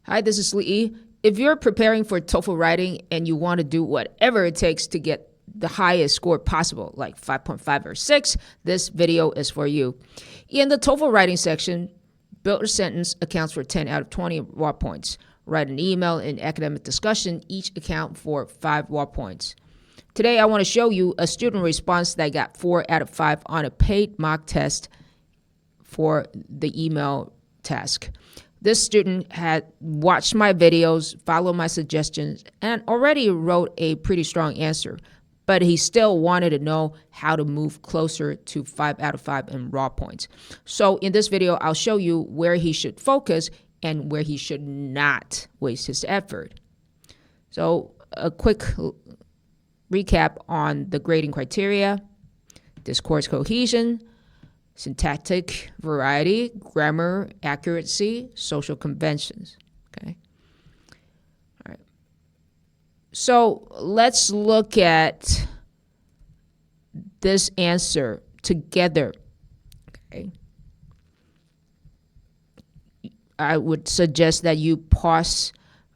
Hi, this is Lee. If you're preparing for TOEFL writing and you want to do whatever it takes to get the highest score possible, like 5.5 or 6, this video is for you. In the TOEFL writing section, build a sentence accounts for 10 out of 20 raw points. Write an email in academic discussion, each account for 5 raw points. Today, I want to show you a student response that got 4 out of 5 on a paid mock test for the email task. This student had watched my videos, followed my suggestions, and already wrote a pretty strong answer, but he still wanted to know how to move closer to 5 out of 5 in raw points. So in this video, I'll show you where he should focus and where he should not waste his effort. So a quick recap on the grading criteria: discourse cohesion, syntactic variety, grammar accuracy, social conventions. Okay. All right. So let's look at this answer together. Okay. I would suggest that you pause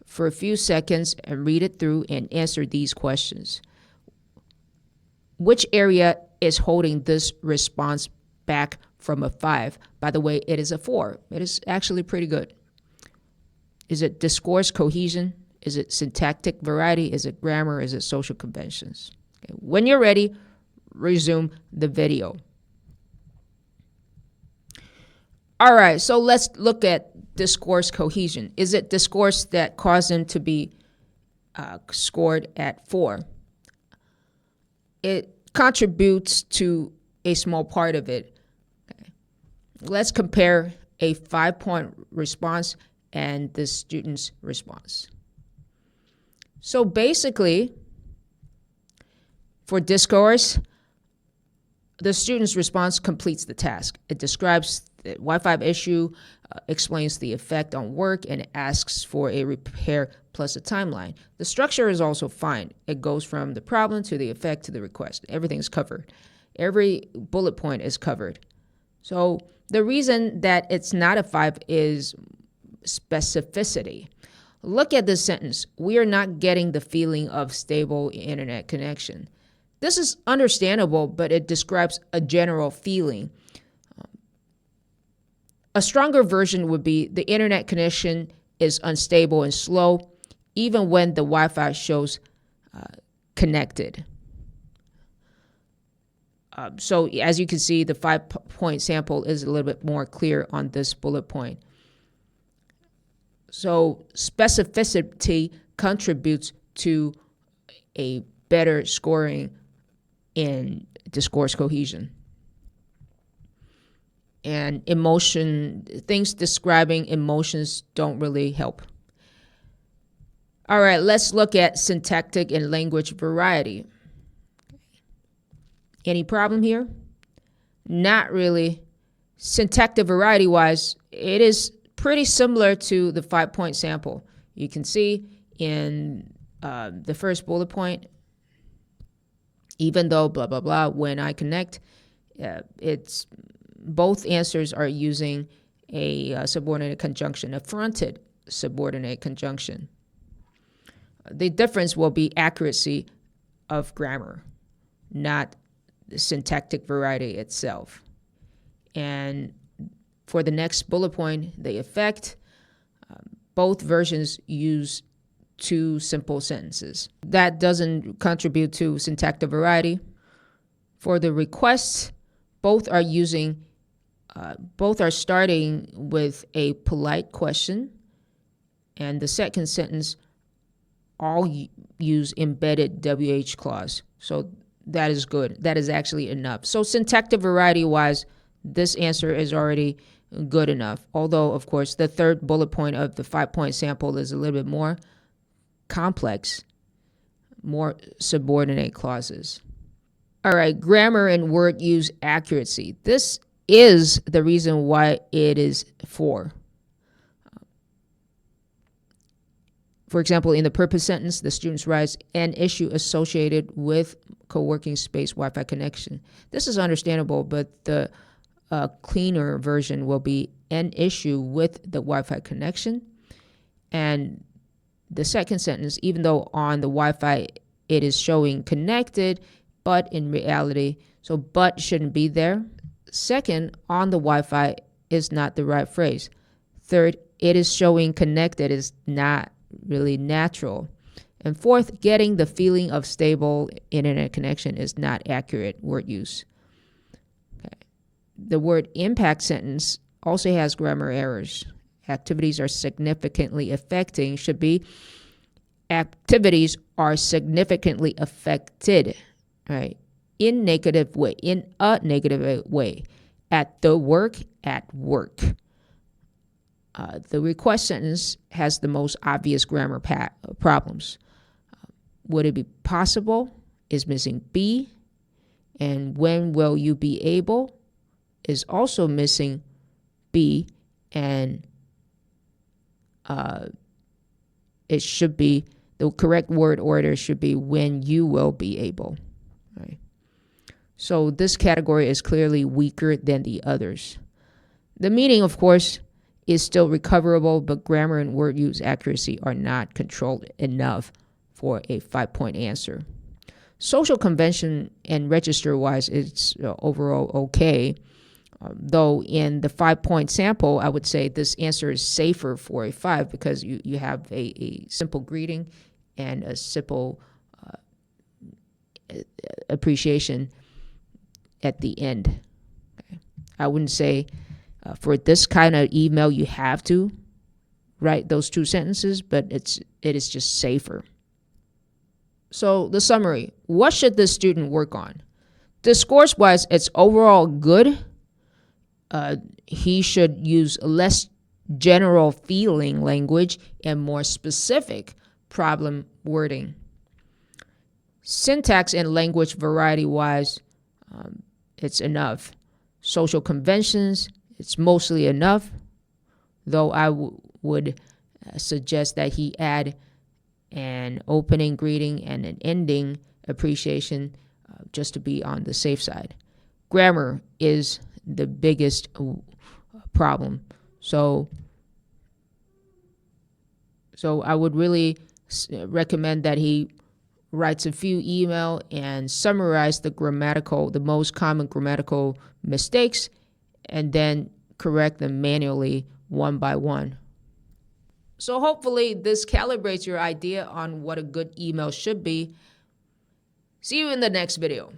for a few seconds and read it through and answer these questions. Which area is holding this response back from a 5? By the way, it is a 4. It is actually pretty good. Is it discourse cohesion? Is it syntactic variety? Is it grammar? Is it social conventions? Okay. When you're ready, resume the video. All right, so let's look at discourse cohesion. Is it discourse that caused him to be scored at 4? It contributes to a small part of it. Okay. Let's compare a 5-point response and the student's response. So basically, for discourse, the student's response completes the task. It describes the Wi-Fi issue, explains the effect on work, and asks for a repair plus a timeline. The structure is also fine. It goes from the problem to the effect to the request. Everything's covered. Every bullet point is covered. So the reason that it's not a 5 is specificity. Look at this sentence. We are not getting the feeling of stable internet connection. This is understandable, but it describes a general feeling. A stronger version would be the internet connection is unstable and slow, even when the Wi-Fi shows connected. So as you can see, the 5-point sample is a little bit more clear on this bullet point. So specificity contributes to a better scoring in discourse cohesion. And emotion, things describing emotions don't really help. All right, let's look at syntactic and language variety. Any problem here? Not really. Syntactic variety-wise, it is pretty similar to the 5-point sample. You can see in the first bullet point, even though blah, blah, blah, when I connect, it's both answers are using a subordinate conjunction, a fronted subordinate conjunction. The difference will be accuracy of grammar, not the syntactic variety itself. And for the next bullet point, the effect, both versions use 2 simple sentences. That doesn't contribute to syntactic variety. For the requests, both are starting with a polite question, and the second sentence all use embedded WH clause. So that is good. That is actually enough. So syntactic variety-wise, this answer is already good enough. Although, of course, the third bullet point of the 5-point sample is a little bit more complex, more subordinate clauses. All right, grammar and word use accuracy. This is the reason why it is 4. For example, in the purpose sentence, the students writes an issue associated with co-working space Wi-Fi connection. This is understandable, but the cleaner version will be an issue with the Wi-Fi connection And the second sentence, even though on the Wi-Fi it is showing connected, but in reality, so but shouldn't be there. Second, on the Wi-Fi is not the right phrase. Third, it is showing connected is not really natural. And fourth, getting the feeling of stable internet connection is not accurate word use. Okay. The word impact sentence also has grammar errors. Activities are significantly affecting should be activities are significantly affected, right? In a negative way. At the work, at work. The request sentence has the most obvious grammar problems. Would it be possible is missing be, and when will you be able is also missing be, and it should be, the correct word order should be when you will be able. Right? So this category is clearly weaker than the others. The meaning, of course, is still recoverable, but grammar and word use accuracy are not controlled enough for a 5-point answer. Social convention and register-wise, it's overall okay. Though in the 5-point sample, I would say this answer is safer for a 5 because you have a simple greeting and a simple appreciation at the end. Okay. I wouldn't say for this kind of email you have to write those 2 sentences, but it is just safer. So the summary, what should this student work on? Discourse-wise, it's overall good. He should use less general feeling language and more specific problem wording. Syntax and language variety-wise, it's enough. Social conventions, it's mostly enough, though I would suggest that he add an opening greeting and an ending appreciation just to be on the safe side. Grammar is the biggest problem. So I would really recommend that he writes a few email and summarize the most common grammatical mistakes, and then correct them manually one by one. So hopefully this calibrates your idea on what a good email should be. See you in the next video.